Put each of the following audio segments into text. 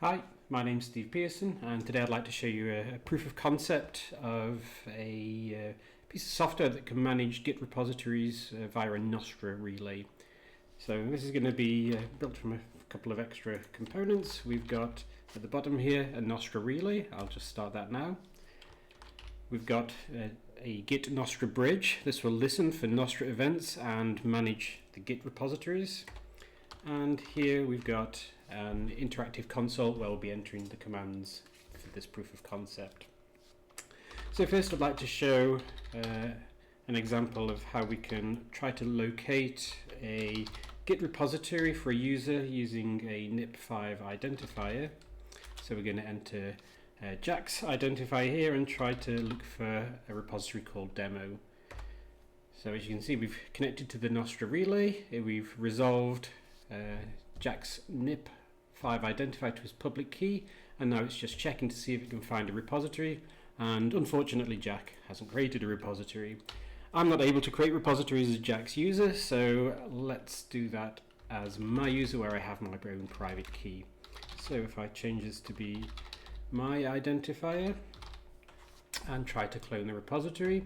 Hi, my name's Steve Pearson, and today I'd like to show you a proof of concept of a piece of software that can manage Git repositories via a Nostr relay. So this is going to be built from a couple of extra components. We've got at the bottom here a Nostr relay. I'll just start that now. We've got a Git Nostr bridge. This will listen for Nostr events and manage the Git repositories. And here we've got an interactive console where we'll be entering the commands for this proof of concept. So first I'd like to show an example of how we can try to locate a Git repository for a user using a NIP5 identifier. So we're going to enter Jack's identifier here and try to look for a repository called demo. So as you can see, we've connected to the Nostr relay. We've resolved Jack's NIP5 identifier to his public key, and now it's just checking to see if it can find a repository, and unfortunately Jack hasn't created a repository. I'm not able to create repositories as Jack's user, so let's do that as my user where I have my own private key. So if I change this to be my identifier and try to clone the repository,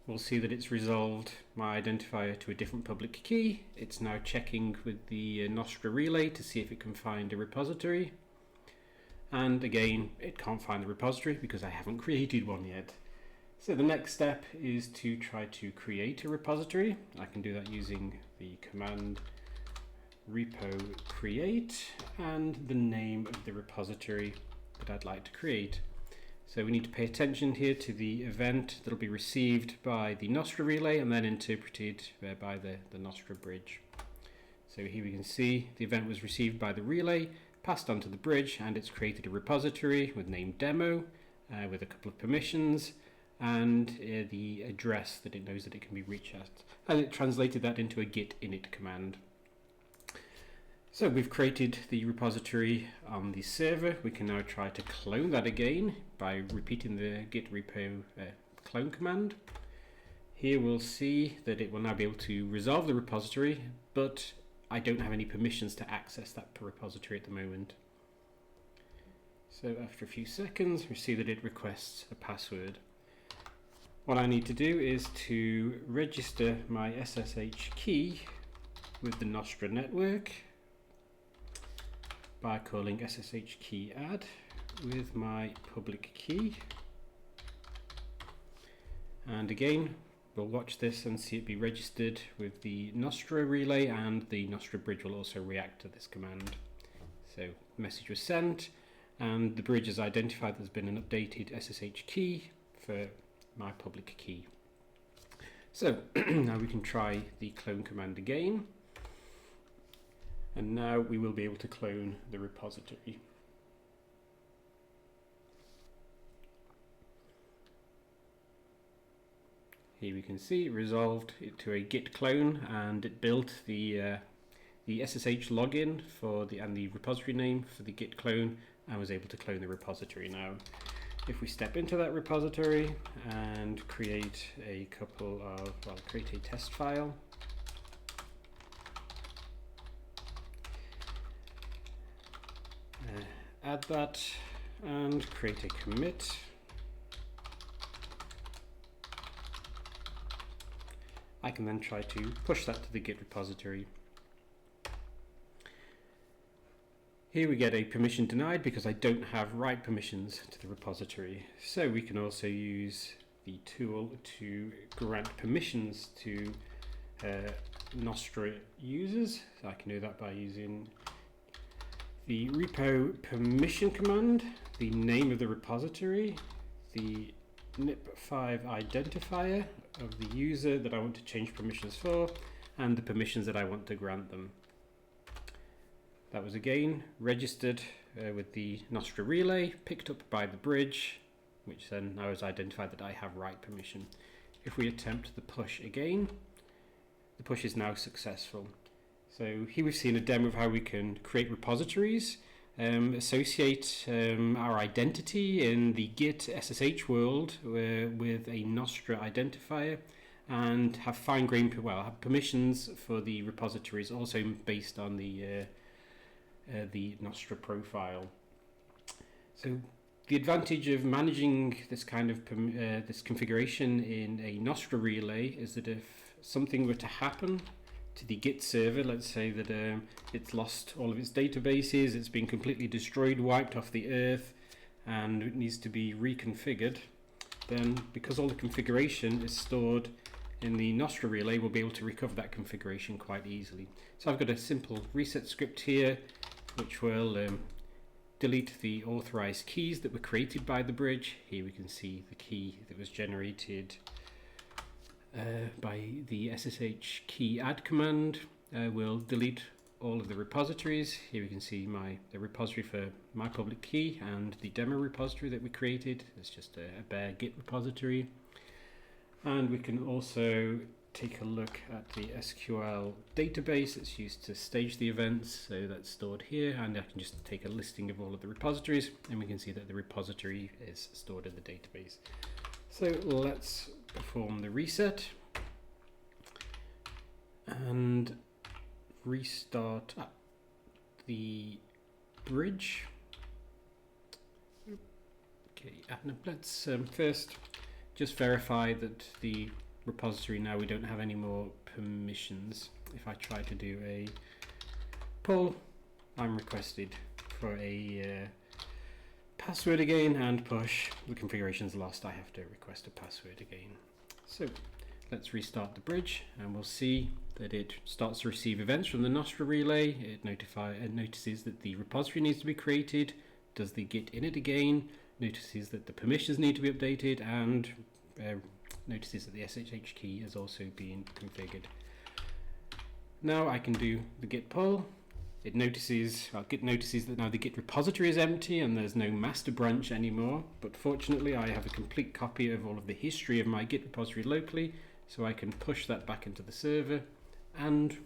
we'll see that it's resolved my identifier to a different public key. It's now checking with the Nostr relay to see if it can find a repository. And again, it can't find the repository because I haven't created one yet. So the next step is to try to create a repository. I can do that using the command repo create and the name of the repository that I'd like to create. So we need to pay attention here to the event that will be received by the Nostr relay and then interpreted by the Nostr bridge. So here we can see the event was received by the relay, passed on to the bridge, and it's created a repository with name demo with a couple of permissions and the address that it knows that it can be reached at. And it translated that into a git init command. So we've created the repository on the server. We can now try to clone that again by repeating the git repo clone command. Here we'll see that it will now be able to resolve the repository, but I don't have any permissions to access that repository at the moment. So after a few seconds, we see that it requests a password. What I need to do is to register my SSH key with the Nostr network by calling ssh-key add with my public key, and again we'll watch this and see it be registered with the Nostr relay, and the Nostr bridge will also react to this command. So the message was sent and the bridge has identified there's been an updated SSH key for my public key. So now we can try the clone command again. And now we will be able to clone the repository. Here we can see it resolved it to a git clone, and it built the SSH login for and the repository name for the git clone, and was able to clone the repository. Now, if we step into that repository and create a create a test file. Add that and create a commit. I can then try to push that to the Git repository. Here we get a permission denied because I don't have write permissions to the repository. So we can also use the tool to grant permissions to Nostr users. So I can do that by using the repo permission command, the name of the repository, the NIP5 identifier of the user that I want to change permissions for, and the permissions that I want to grant them. That was again registered with the Nostr relay, picked up by the bridge, which then now has identified that I have write permission. If we attempt the push again, the push is now successful. So here we've seen a demo of how we can create repositories, associate our identity in the Git SSH world with a Nostr identifier, and have fine-grained, have permissions for the repositories also based on the Nostr profile. So the advantage of managing this kind of this configuration in a Nostr relay is that if something were to happen to the Git server, let's say that it's lost all of its databases, it's been completely destroyed, wiped off the earth, and it needs to be reconfigured, then because all the configuration is stored in the Nostr relay, we'll be able to recover that configuration quite easily. So I've got a simple reset script here which will delete the authorized keys that were created by the bridge. Here we can see the key that was generated by the ssh-key add command. Will delete all of the repositories. Here we can see the repository for my public key and the demo repository that we created. It's just a bare Git repository. And we can also take a look at the SQL database that's used to stage the events. So that's stored here, and I can just take a listing of all of the repositories, and we can see that the repository is stored in the database. So let's perform the reset and restart the bridge. Okay, and let's first just verify that the repository, now we don't have any more permissions. If I try to do a pull, I'm requested for a password again, and push, the configuration's lost, I have to request a password again. So let's restart the bridge, and we'll see that it starts to receive events from the Nostr relay. It notices that the repository needs to be created, does the git init again, notices that the permissions need to be updated, and notices that the ssh key has also been configured. Now I can do the git pull. Git notices that now the Git repository is empty and there's no master branch anymore, but fortunately I have a complete copy of all of the history of my Git repository locally, so I can push that back into the server and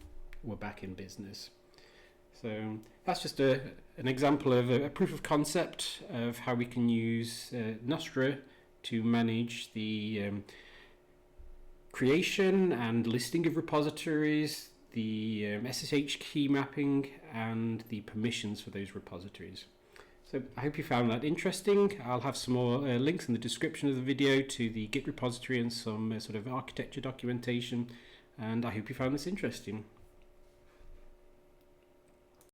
we're back in business. So that's just an example of a proof of concept of how we can use Nostr to manage the creation and listing of repositories, the SSH key mapping, and the permissions for those repositories. So I hope you found that interesting. I'll have some more links in the description of the video to the Git repository and some sort of architecture documentation, and I hope you found this interesting.